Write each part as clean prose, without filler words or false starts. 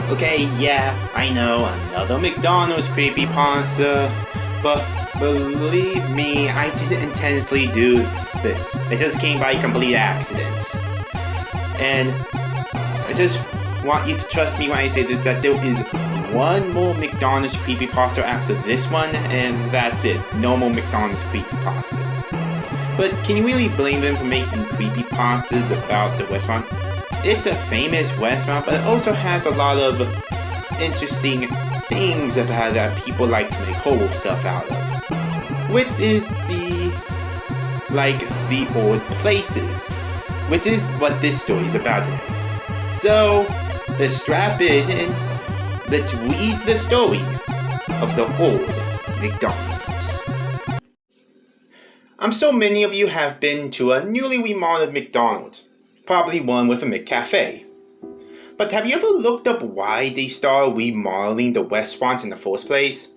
Okay, yeah, I know, another McDonald's creepypasta, but believe me, I didn't intentionally do this. It just came by complete accident. And I just want you to trust me when I say that there is one more McDonald's creepypasta after this one, and that's it. No more McDonald's creepypastas. But can you really blame them for making creepypastas about the restaurant? It's a famous restaurant, but it also has a lot of interesting things about that people like to make horror stuff out of. Which is the old places. Which is what this story is about today. So, let's strap in and let's read the story of the old McDonald's. I'm sure many of you have been to a newly remodeled McDonald's. Probably one with a McCafe. But have you ever looked up why they started remodeling the restaurants in the first place?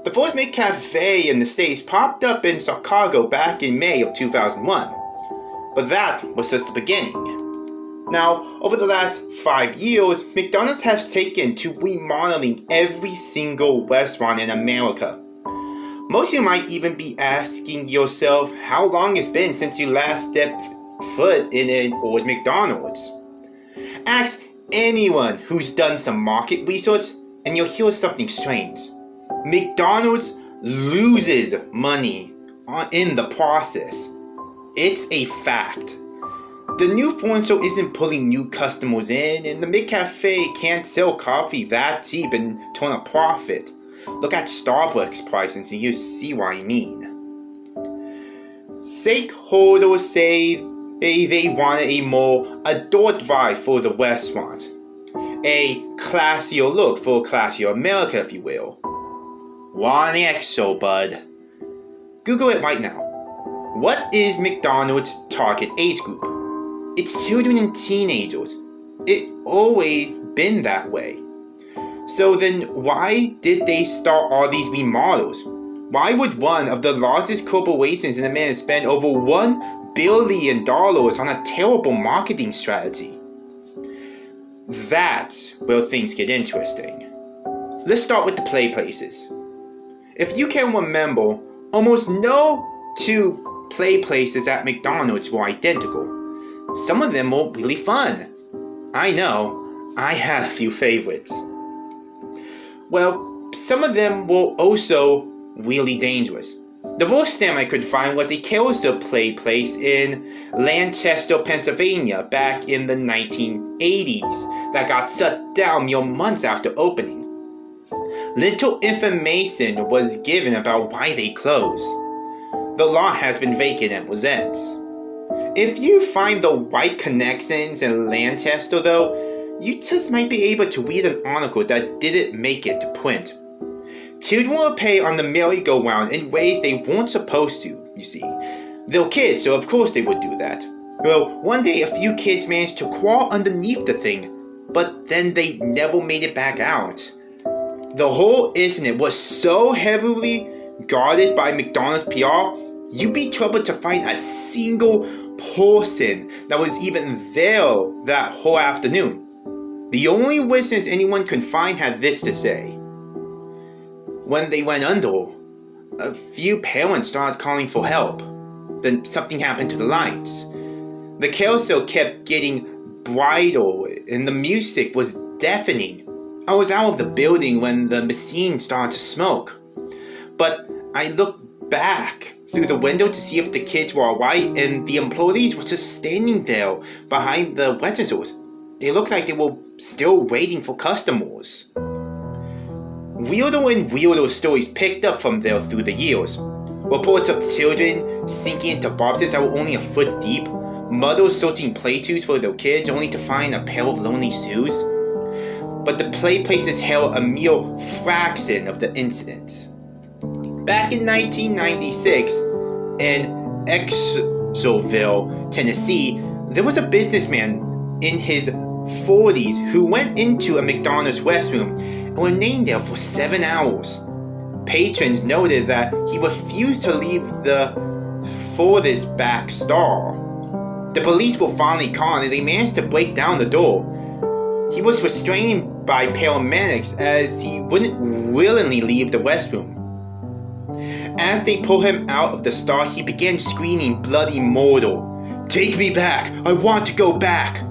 The first McCafe in the States popped up in Chicago back in May of 2001. But that was just the beginning. Now, over the last 5 years, McDonald's has taken to remodeling every single restaurant in America. Most of you might even be asking yourself how long it's been since you last stepped foot in an old McDonald's. Ask anyone who's done some market research and you'll hear something strange. McDonald's loses money in the process. It's a fact. The new furniture isn't pulling new customers in, and the McCafe can't sell coffee that cheap and turn a profit. Look at Starbucks prices and you see what I mean. Stakeholders say they wanted a more adult vibe for the restaurant. A classier look for classier America, if you will. One exo, bud. Google it right now. What is McDonald's target age group? It's children and teenagers. It's always been that way. So then why did they start all these remodels? Why would one of the largest corporations in America spend over $1 billion on a terrible marketing strategy? That's where things get interesting. Let's start with the play places. If you can remember, almost no two play places at McDonald's were identical. Some of them were really fun. I know, I had a few favorites. Well, some of them were also really dangerous. The worst thing I could find was a carousel play place in Lancaster, Pennsylvania back in the 1980s that got shut down mere months after opening. Little information was given about why they closed. The lot has been vacant ever since. If you find the right connections in Lancaster though, you just might be able to read an article that didn't make it to print. Children were paid on the merry-go-round in ways they weren't supposed to, you see. They're kids, so of course they would do that. Well, one day a few kids managed to crawl underneath the thing, but then they never made it back out. The whole incident was so heavily guarded by McDonald's PR, you'd be troubled to find a single person that was even there that whole afternoon. The only witness anyone could find had this to say. When they went under, a few parents started calling for help. Then something happened to the lights. The carousel kept getting brighter and the music was deafening. I was out of the building when the machine started to smoke. But I looked back through the window to see if the kids were alright, and the employees were just standing there behind the registers. They looked like they were still waiting for customers. Weirder and weirder stories picked up from there through the years. Reports of children sinking into boxes that were only a foot deep, mothers searching play tubes for their kids only to find a pair of lonely shoes. But the play places held a mere fraction of the incidents. Back in 1996, in Exeterville, Tennessee, there was a businessman in his 40s who went into a McDonald's restroom and remained there for 7 hours. Patrons noted that he refused to leave the furthest back stall. The police were finally called and they managed to break down the door. He was restrained by paramedics as he wouldn't willingly leave the restroom. As they pulled him out of the stall, he began screaming bloody mortal, "Take me back! I want to go back!"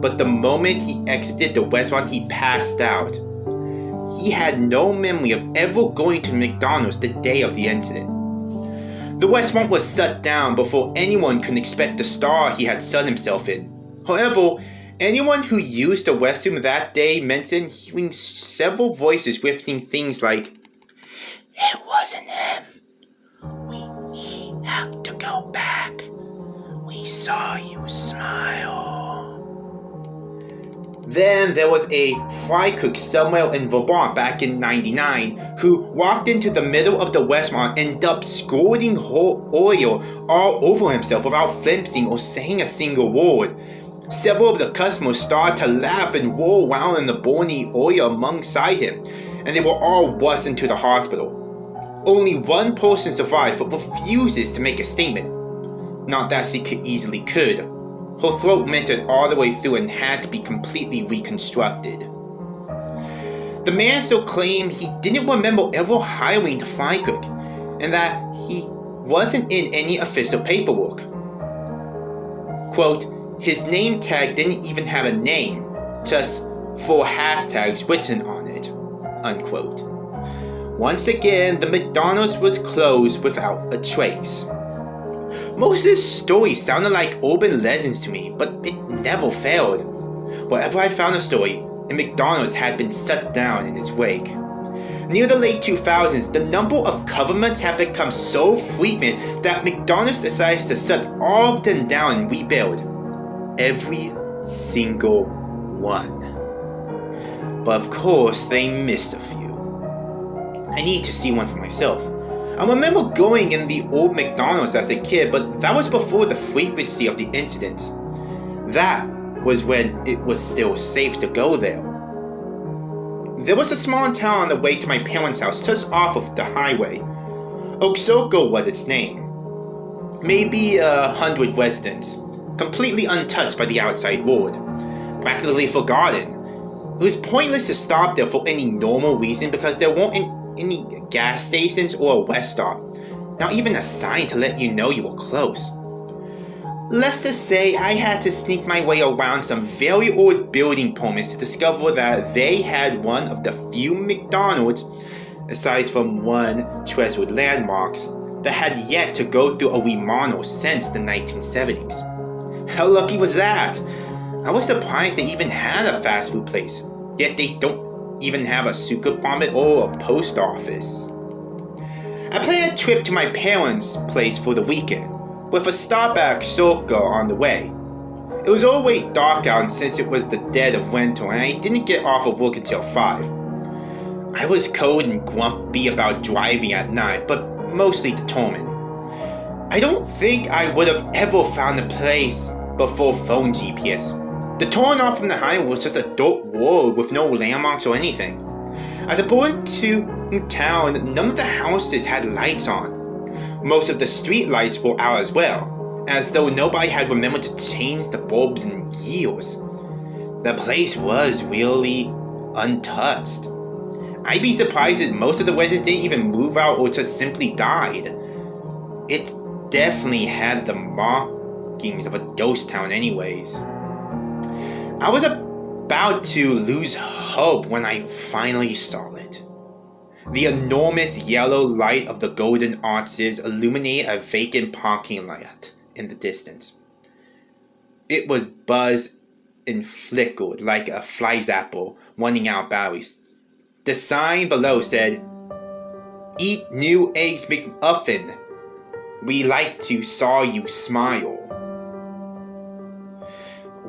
But the moment he exited the restaurant, he passed out. He had no memory of ever going to McDonald's the day of the incident. The restaurant was shut down before anyone could expect the stall he had set himself in. However, anyone who used the restroom that day mentioned hearing several voices whispering things like, "It wasn't him. We have to go back. We saw you smile." Then there was a fry cook somewhere in Vermont back in '99 who walked into the middle of the restaurant and ended up squirting oil all over himself without flinching or saying a single word. Several of the customers started to laugh and roll around in the boiling oil alongside him, and they were all rushed into the hospital. Only one person survived but refuses to make a statement. Not that she easily could. Her throat melted all the way through and had to be completely reconstructed. The man still claimed he didn't remember ever hiring the fry cook, and that he wasn't in any official paperwork. Quote, "His name tag didn't even have a name, just 4 hashtags written on it." Unquote. Once again, the McDonald's was closed without a trace. Most of this story sounded like urban legends to me, but it never failed. Wherever I found a story, a McDonald's had been shut down in its wake. Near the late 2000s, the number of governments had become so frequent that McDonald's decided to shut all of them down and rebuild. Every single one. But of course, they missed a few. I need to see one for myself. I remember going in the old McDonald's as a kid, but that was before the frequency of the incidents. That was when it was still safe to go there. There was a small town on the way to my parents' house just off of the highway. Oxoco was its name. Maybe 100 residents, completely untouched by the outside world, practically forgotten. It was pointless to stop there for any normal reason because there weren't any gas stations or a rest stop, not even a sign to let you know you were close. Let's just say I had to sneak my way around some very old building permits to discover that they had one of the few McDonald's, aside from one treasured landmarks, that had yet to go through a remodel since the 1970s. How lucky was that? I was surprised they even had a fast food place, yet they don't even have a supermarket or a post office. I planned a trip to my parents' place for the weekend, with a stop at Oxoco on the way. It was already dark out since it was the dead of winter and I didn't get off of work until 5. I was cold and grumpy about driving at night, but mostly determined. I don't think I would have ever found the place before phone GPS. The turn off from the highway was just a dirt road with no landmarks or anything. As I pulled into town, none of the houses had lights on. Most of the street lights were out as well, as though nobody had remembered to change the bulbs in years. The place was really untouched. I'd be surprised that most of the residents didn't even move out or just simply died. It definitely had the markings of a ghost town anyways. I was about to lose hope when I finally saw it. The enormous yellow light of the golden arches illuminated a vacant parking lot in the distance. It was buzzed and flickered like a fly zapper running out of batteries. The sign below said, "Eat new eggs McMuffin. We like to saw you smile."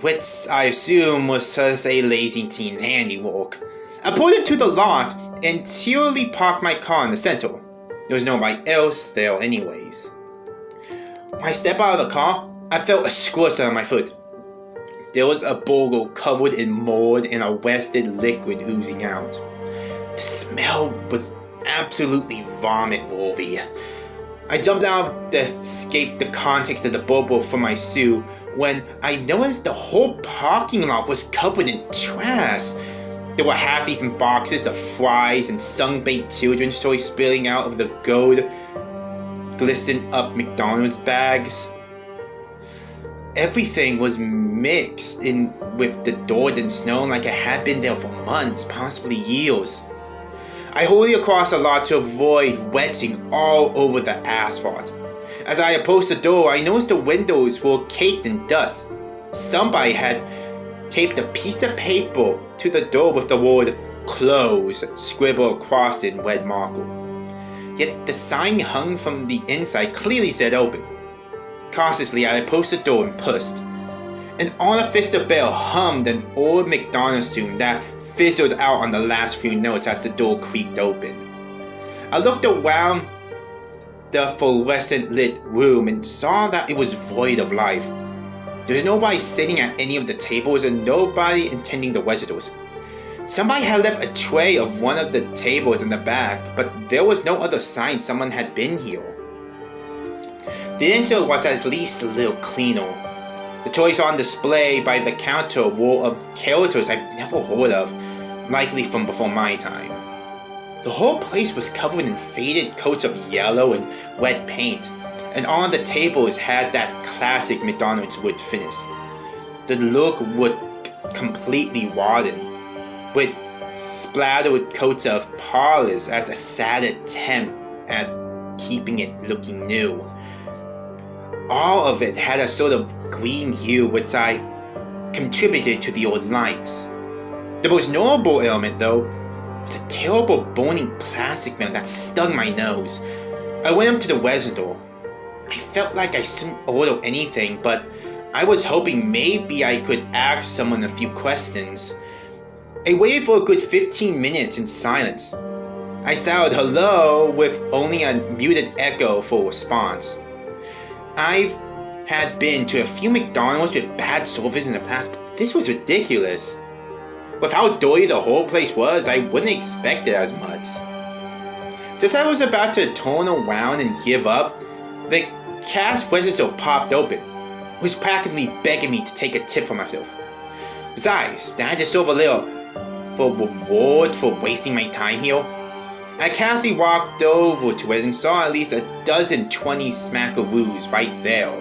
Which I assume was just a lazy teen's handiwork. I pulled into the lot and cheerily parked my car in the center. There was nobody else there anyways. When I stepped out of the car, I felt a squish on my foot. There was a burger covered in mold and a wasted liquid oozing out. The smell was absolutely vomit-worthy. I jumped out to escape the context of the bubble from my suit when I noticed the whole parking lot was covered in trash. There were half-eaten boxes of fries and sun-baked children's toys spilling out of the gold, glistened up McDonald's bags. Everything was mixed in with the dirt and snow like it had been there for months, possibly years. I hurried across the lot to avoid wetting all over the asphalt. As I approached the door, I noticed the windows were caked in dust. Somebody had taped a piece of paper to the door with the word "Close" scribbled across in red marker. Yet the sign hung from the inside clearly said open. Cautiously, I approached the door and pushed. An artificial bell hummed an old McDonald's tune that fizzled out on the last few notes as the door creaked open. I looked around the fluorescent lit room and saw that it was void of life. There was nobody sitting at any of the tables and nobody attending the visitors. Somebody had left a tray of one of the tables in the back, but there was no other sign someone had been here. The inside was at least a little cleaner. The toys on display by the counter were of characters I've never heard of, likely from before my time. The whole place was covered in faded coats of yellow and wet paint, and on the tables had that classic McDonald's wood finish. The look was completely rotten, with splattered coats of polish as a sad attempt at keeping it looking new. All of it had a sort of green hue which I contributed to the old lights. The most notable element, though, was a terrible burning plastic smell that stung my nose. I went up to the reservoir. I felt like I shouldn't order anything, but I was hoping maybe I could ask someone a few questions. I waited for a good 15 minutes in silence. I shouted hello with only a muted echo for response. I've had been to a few McDonald's with bad service in the past, but this was ridiculous. With how dirty the whole place was, I wouldn't expect it as much. Just as I was about to turn around and give up, the cash register popped open. It was practically begging me to take a tip for myself. Besides, I had to serve a little for reward for wasting my time here. I casually walked over to it and saw at least a dozen 20 smackaroos right there.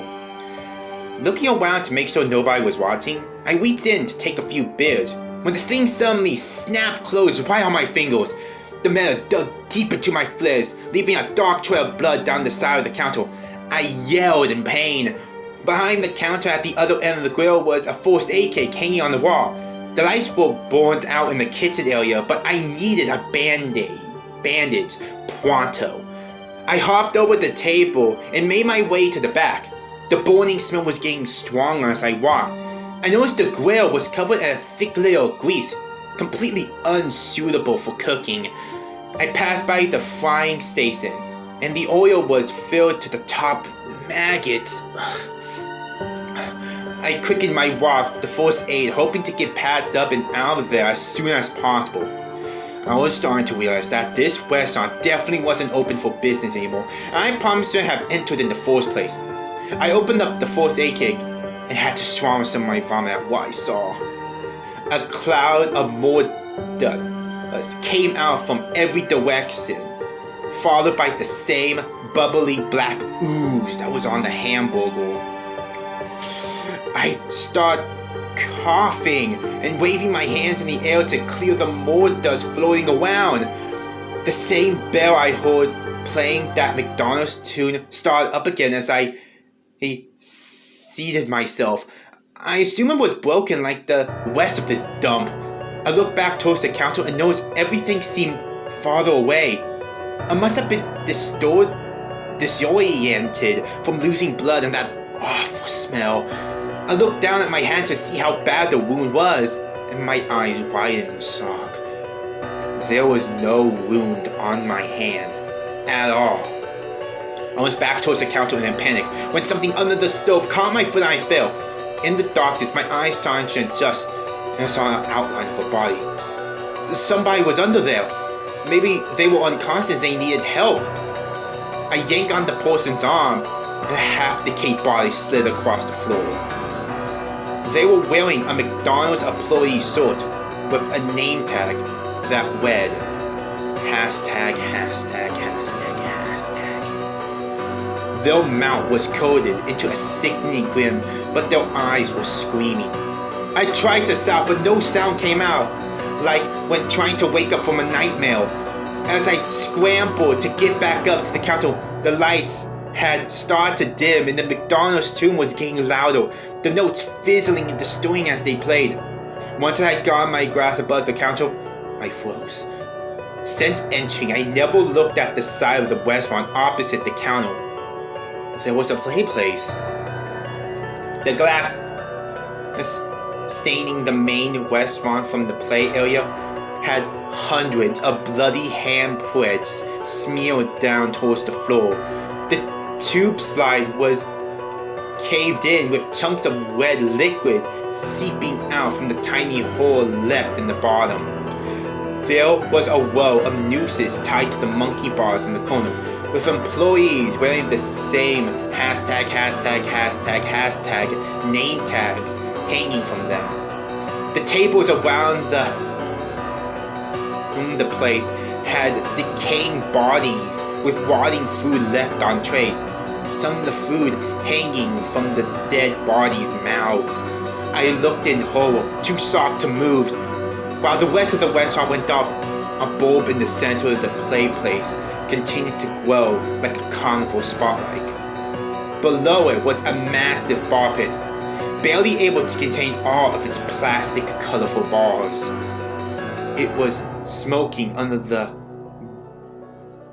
Looking around to make sure nobody was watching, I reached in to take a few beers when the thing suddenly snapped closed right on my fingers. The metal dug deep into my flesh, leaving a dark trail of blood down the side of the counter. I yelled in pain. Behind the counter at the other end of the grill was a first aid kit hanging on the wall. The lights were burnt out in the kitchen area, but I needed a bandage pronto. I hopped over the table and made my way to the back. The burning smell was getting stronger as I walked. I noticed the grill was covered in a thick layer of grease, completely unsuitable for cooking. I passed by the frying station, and the oil was filled to the top with maggots. I quickened my walk to the first aid, hoping to get packed up and out of there as soon as possible. I was starting to realize that this restaurant definitely wasn't open for business anymore, and I promised to have entered in the first place. I opened up the first aid kit and had to swallow some of my vomit at what I saw. A cloud of more dust came out from every direction, followed by the same bubbly black ooze that was on the hamburger. I start coughing and waving my hands in the air to clear the more dust floating around. The same bell I heard playing that McDonald's tune started up again as I seated myself. I assume it was broken like the rest of this dump. I looked back towards the counter and noticed everything seemed farther away. I must have been disoriented from losing blood and that awful smell. I looked down at my hand to see how bad the wound was, and my eyes widened in shock. There was no wound on my hand at all. I was back towards the counter in a panic when something under the stove caught my foot and I fell. In the darkness, my eyes started to adjust, and I saw an outline of a body. Somebody was under there. Maybe they were unconscious and they needed help. I yanked on the person's arm, and a half-decayed body slid across the floor. They were wearing a McDonald's employee suit, with a name tag that read hashtag. Their mouth was coated into a sickening grin, but their eyes were screaming. I tried to sound, but no sound came out, like when trying to wake up from a nightmare. As I scrambled to get back up to the counter, the lights had started to dim and the McDonald's tune was getting louder, the notes fizzling and distorting as they played. Once I had got my grasp above the counter, I froze. Since entering, I never looked at the side of the restaurant opposite the counter. There was a play place. The glass staining the main restaurant from the play area had hundreds of bloody handprints smeared down towards the floor. The tube slide was caved in with chunks of red liquid seeping out from the tiny hole left in the bottom. There was a row of nooses tied to the monkey bars in the corner, with employees wearing the same hashtag name tags hanging from them. The tables around the place had decaying bodies with rotting food left on trays, some of the food hanging from the dead bodies' mouths. I looked in horror, too shocked to move, while the rest of the restaurant went up. A bulb in the center of the play place continued to glow like a carnival spotlight. Below it was a massive bar pit, barely able to contain all of its plastic, colorful bars. It was smoking under the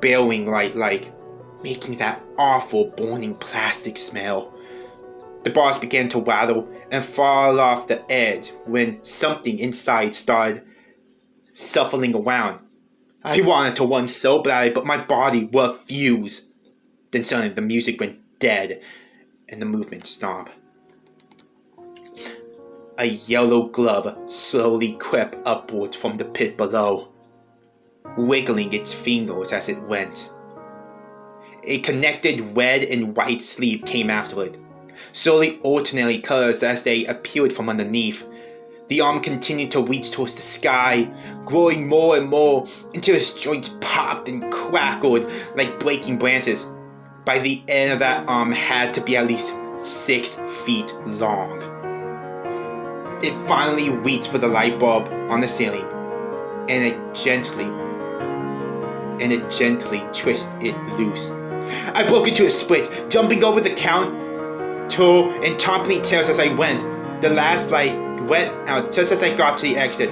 bearing light, making that awful burning plastic smell. The bars began to rattle and fall off the edge when something inside started shuffling around. I wanted to run so badly, but my body refused. Then suddenly the music went dead and the movement stopped. A yellow glove slowly crept upwards from the pit below, wiggling its fingers as it went. A connected red and white sleeve came after it, slowly alternating colors as they appeared from underneath. The arm continued to reach towards the sky, growing more and more until its joints popped and crackled like breaking branches. By the end of that arm had to be at least 6 feet long. It finally reached for the light bulb on the ceiling, and it gently twisted it loose. I broke into a split, jumping over the counter and toppling chairs as I went. The last light went out just as I got to the exit.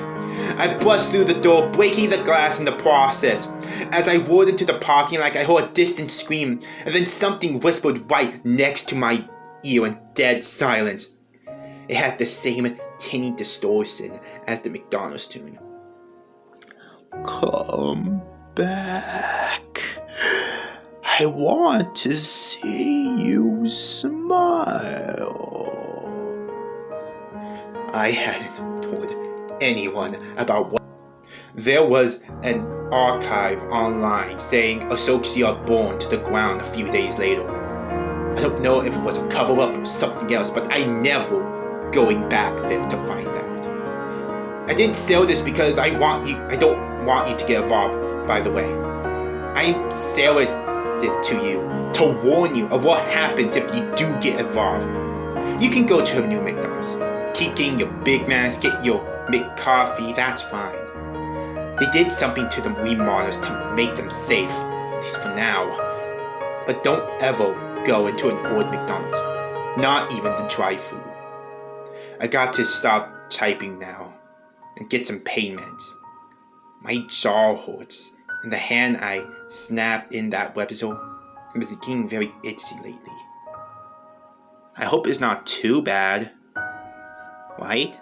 I burst through the door, breaking the glass in the process. As I roared into the parking lot, I heard a distant scream, and then something whispered right next to my ear in dead silence. It had the same tinny distortion as the McDonald's tune. Come back. I want to see you smile. I hadn't told anyone about what. There was an archive online saying Associa burned to the ground a few days later. I don't know if it was a cover-up or something else, but I never going back there to find out. I didn't sell this because I don't want you to get involved, by the way. I sold it to you to warn you of what happens if you do get involved. You can go to a new McDonald's. Keep getting your Big Macs, get your McCoffee, that's fine. They did something to the remodels to make them safe, at least for now. But don't ever go into an old McDonald's, not even the drive-thru. I got to stop typing now and get some pain meds. My jaw hurts, and the hand I snapped in that webisode is getting very itchy lately. I hope it's not too bad, right?